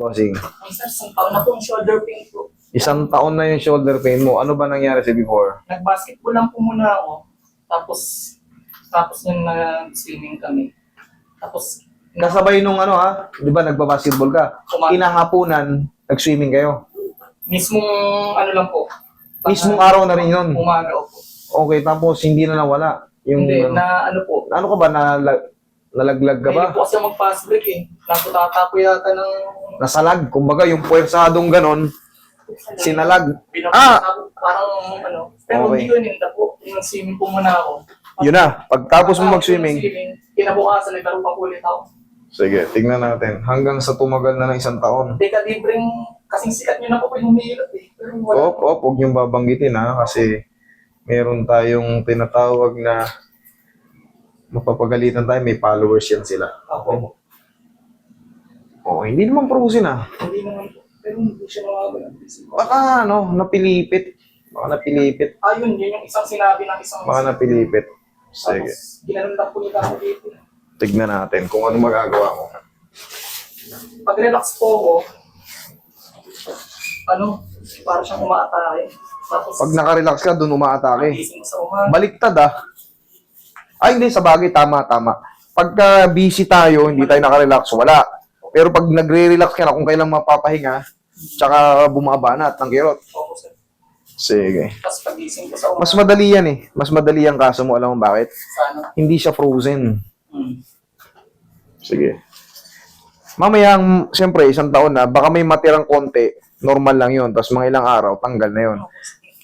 Bossing. Ang sir, isang taon na po yung shoulder pain ko. Isang taon na yung shoulder pain mo. Ano ba nangyari sa before? Nag-basketball lang po muna ako. Tapos yung nag-swimming kami. Tapos, Kasabay nung ano ha, di ba nagbabasketball ka? Kinahaponan, nag-swimming kayo. mismong ano lang po. Mismong araw na rin yun. Umaga po. Okay, tapos hindi na nawala. Yung, Hindi, na ano po. ano ka ba? Nalaglag ka ba? Hindi po kasi mag-fast break eh. Nakutata po yata ng... Nasalag. Kumbaga, yung puwersadong ganon, sinalag. Parang ano. Pero Okay. hindi ko ninda po. Yung swimming po muna ako. Yun na, pagtapos mo mag-swimming. Kinabukasan, nagkaroon pa ulit ako. Sige, tingnan natin. Hanggang sa tumagal na ng isang taon. Teka, libreng kasing sikat nyo na po yung humihilot eh. Pero wala. Huwag niyong babanggitin ha, kasi meron tayong tinatawag na mapapagalitan tayo, may followers yan sila. Ako. Oo, hindi naman prusin ha. Hindi naman po. Pero hindi siya mawawala. Baka napilipit. Ayun, yun yung isang sinabi ng isang... Baka napilipit. Sige, Tapos, ginanon lang po nila ako dito. tignan natin kung ano magagawa mo. Pag relax po ako, para siyang umaatake. Tapos, Pag nakarelax ka, dun umaatake. magising mo sa umaga. Baliktad ah. Ay, hindi, sa bagay, tama. Pagka busy tayo, hindi tayo nakarelax, wala. Pero pag nagre-relax ka na, kung kailan mapapahinga, tsaka bumabanat ng kirot. Opo, sir. Sige. Tapos pagising ko sa umaga. Mas madali yan eh. Mas madali ang kaso mo. Alam mo bakit? Sana. Hindi siya frozen. Hmm. Sige. Mamaya, siyempre, isang taon na, baka may matirang konti, normal lang yun. Tapos mga ilang araw, tanggal na yun.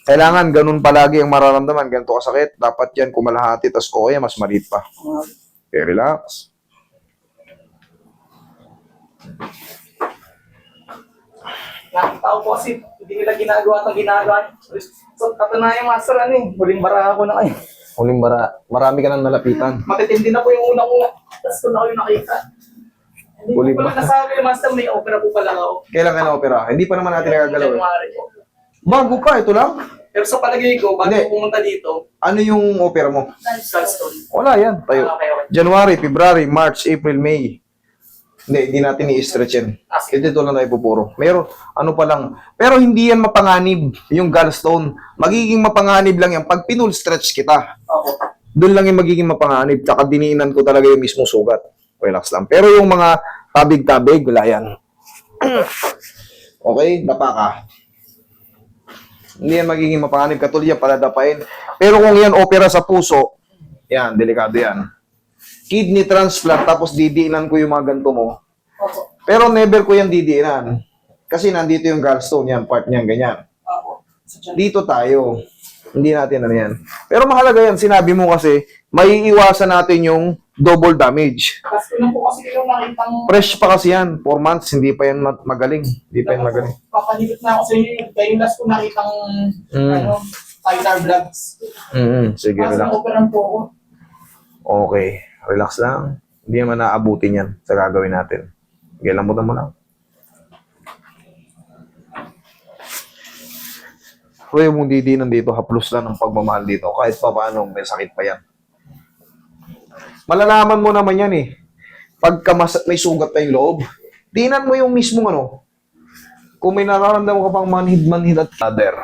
Kailangan ganun palagi ang mararamdaman. Ganito kasakit. Dapat yan kumalahati. Tapos okay, mas maliit pa. Okay, relax. Nakita ko po kasi hindi nila ginagawa itong ginagawa. So, katunayan master, huling bara ako na kayo. Huling marami ka nang nalapitan. Matitindi na po yung unang-una. Tapos ko na kayo nakita. Hindi Huling ko pala bara. nasabi, master, may opera po pala ako. Kailan ka na-opera? Hindi pa naman natin nagagalaw. January po. Bago pa, ito lang. Pero sa palagay ko, bago Hindi. ko pumunta dito, Ano yung opera mo? Gallstone. Wala yan. Tayo. Okay. January, February, March, April, May. Hindi natin i-stretch yan. Sige. Ito lang tayo pupuro. Meron, ano pa lang. Pero hindi yan mapanganib, yung gallstone. Magiging mapanganib lang yan pag pinul stretch kita. Opo. Doon lang yung magiging mapanganib. Tsaka diniinan ko talaga yung mismong sugat. Relax lang. Pero yung mga tabig-tabig, wala yan. Okay, dapa ka. Hindi yan magiging mapanganib. Katulad yan, paladapain. Pero kung yan opera sa puso, yan, delikado yan. Kidney transplant, tapos didiinan ko yung mga ganito mo. Opo. Pero never ko yan didiinan. Kasi nandito yung gallstone, yan, part niyan, ganyan. Opo. Sa tiyan. Dito tayo. Hindi natin ano yan. Pero mahalaga yan, sinabi mo kasi, may iwasan natin yung double damage. Kasi lang po kasi yung nakitang... Fresh pa kasi yan, 4 months, hindi pa yan magaling. Hindi pa yan magaling. Papahilip na ako sa inyo. Kayo last ko nakitang Tyler Vlogs. Sige, Kasi relax. na-operan po ako. Okay, relax lang. Hindi naman naaabutin yan sa gagawin natin. Sige, lambutan mo lang. Pero yung mong didinan dito, haplos lang ng pagmamahal dito. Kahit pa paano, may sakit pa yan. Malalaman mo naman yan eh. Pagka may sugat na yung loob, dinan mo yung mismong ano. Kung may nararamdaman ka pang manhid-manhid at ladder.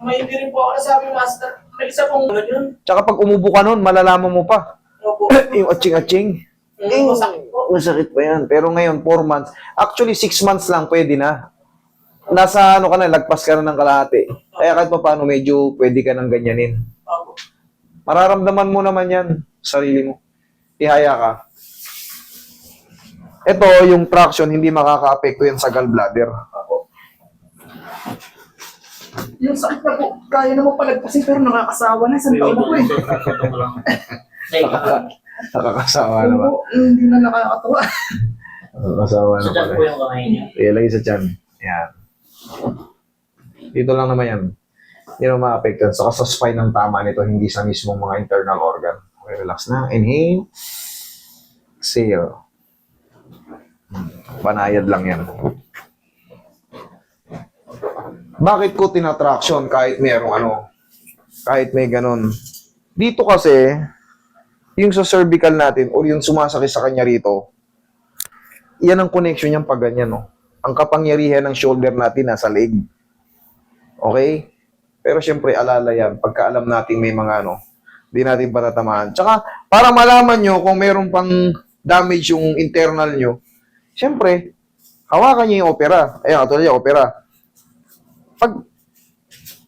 May hindi rin po ako nasabi, Master. May isa pong yun. Tsaka pag umubo ka nun, malalaman mo pa. Opo. Yung atching-atching. Masakit po. Masakit pa yan. Pero ngayon, 4 months. Actually, 6 months lang pwede na. Nasa ano ka na, lagpas ka na ng kalahati. Kaya kahit pa paano, medyo pwede ka nang ganyanin. Opo. Mararamdaman mo naman yan, sarili mo. Ihaya ka. Ito, yung traction, hindi makaka-apekto yan sa gallbladder. Opo. Yung sakit na po, kaya naman palagpasin pero nakakasawa na. Isang taon na po eh. Nakakasawa Ano naman. po, hindi na nakakatawa. Nakakasawa Sa naman. dyan po yung kamay niya. Ilagay sa tiyan. Yan. Dito lang naman yan. Hindi naman ma-apektan. Saka sa spine ng tama nito, hindi sa mismong mga internal organ. Okay, relax na. Inhale. Exhale. Banayad lang yan. Bakit ko tinatraction kahit merong kahit may ganun? Dito kasi, yung sa cervical natin o yung sumasakit sa kanya rito, yan ang connection niyang pag ganyan, no? Ang kapangyarihan ng shoulder natin nasa leg. Okay? Pero syempre, alala yan. Pagka alam natin may mga di natin patatamaan. Tsaka, para malaman nyo kung meron pang damage yung internal nyo, syempre, hawakan nyo yung opera. Ayan, katulad yung opera.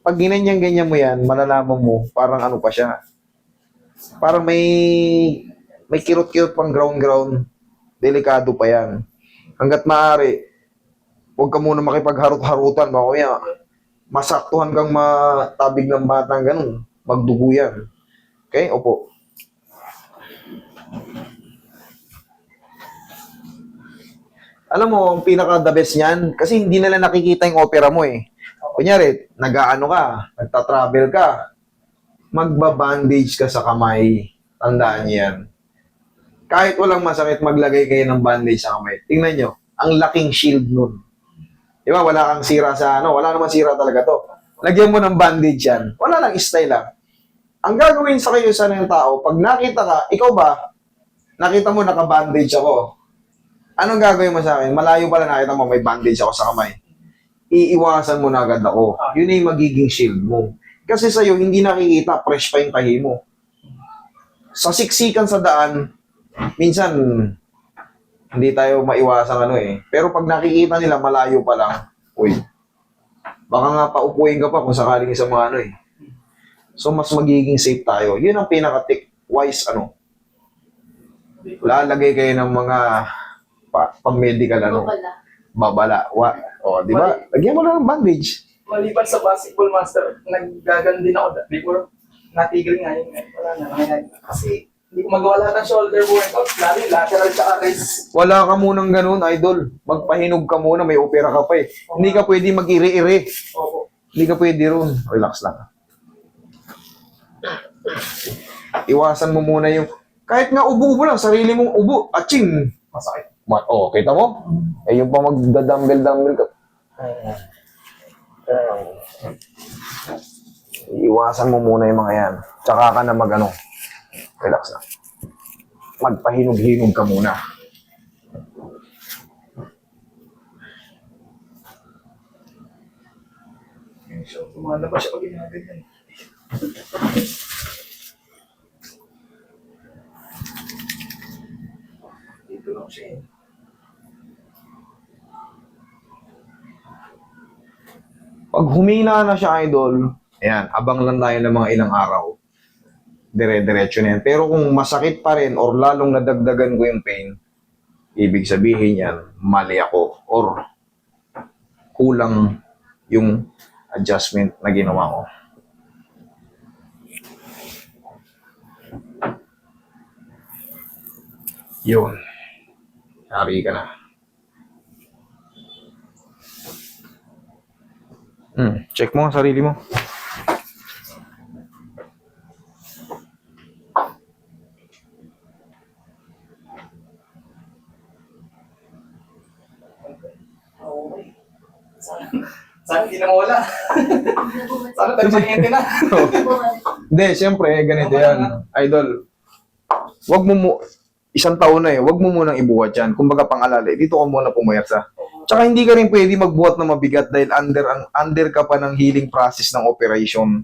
Pag ginanyan-ganyan mo yan, malalaman mo, parang pa siya. Parang may kirot-kirot pang ground-ground. Delikado pa yan. Hanggat maaari, huwag ka muna makipagharot-harutan. Baka masaktuhan kang matabig ng batang ganun. Magdugo yan. Okay? Opo. Alam mo, ang pinaka-the best niyan, kasi hindi nila nakikita yung opera mo eh. Kunyari, nagtatravel ka, magbabandage ka sa kamay. Tandaan niyo yan. Kahit walang masakit, maglagay kayo ng bandage sa kamay. Tingnan nyo, ang laking shield nun. Di ba, wala kang sira wala naman sira talaga to. Lagyan mo ng bandage yan. Wala lang, style lang. Ang gagawin sa kayo sa ng tao, pag nakita ka, ikaw ba, nakita mo naka-bandage ako. Anong gagawin mo sa akin? Malayo pala nakita mo, may bandage ako sa kamay. Iiwasan mo na agad ako. Yun yung magiging shield mo. Kasi sa'yo, hindi nakikita, fresh pa yung tahi mo. Sa siksikan sa daan, minsan, hindi tayo maiwasan Pero pag nakikita nila, malayo pa lang, uy, baka nga paupuin ka pa kung sakaling sa mga So, mas magiging safe tayo. Yun ang pinaka-wise, Lalagay kayo ng mga pang-medical, babala. Di ba? Lagyan mo na ng bandage. Maliban sa basketball master, naggagan din ako before natigil nga yun. Wala na. Kasi hindi ko magawa lahat ng shoulder workout, lalo yung lateral tsaka raise. Wala ka munang ganun, idol. Magpahinog ka muna, may opera ka pa eh. Hindi ka pwede mag-iri-iri. Opo. Hindi ka pwede ron. Relax lang. Iwasan mo muna yung, kahit nga ubo-ubo lang, sarili mong ubo, aching. Masakit. Kita mo? Eh, yung pa magdadumbbell-dumbbell ka. Iwasan mo muna yung mga yan. Tsaka ka na relax na. Magpahinog-hinog ka muna. So, tumalabas siya pag ginagawa. Dito lang siya eh. Pag humina na siya, idol, ayan, abang lang tayo ng mga ilang araw. Dire-diretso na yan. Pero kung masakit pa rin or lalong nadagdagan ko yung pain, ibig sabihin yan, mali ako or kulang yung adjustment na ginawa ko. Yun. Hari ka na. Check mo ang sarili mo. Okay. Sana hindi na mawala. Sana permanente na. Hindi, siyempre, ganito yan. Idol, wag mo isang taon na wag mo munang ibuhat yan. Kumbaga pang-alala, dito ka muna pumayasa. Tsaka hindi ka rin pwede magbuhat na mabigat dahil under ka pa ng healing process ng operation.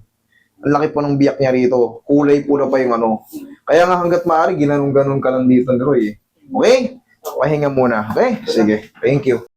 Ang laki pa ng biyak niya rito. Kulay pula pa yung Kaya nga hanggat maaari, ginanong-ganon ka lang dito, Roy. Okay? Pahinga muna. Okay? Sige. Thank you.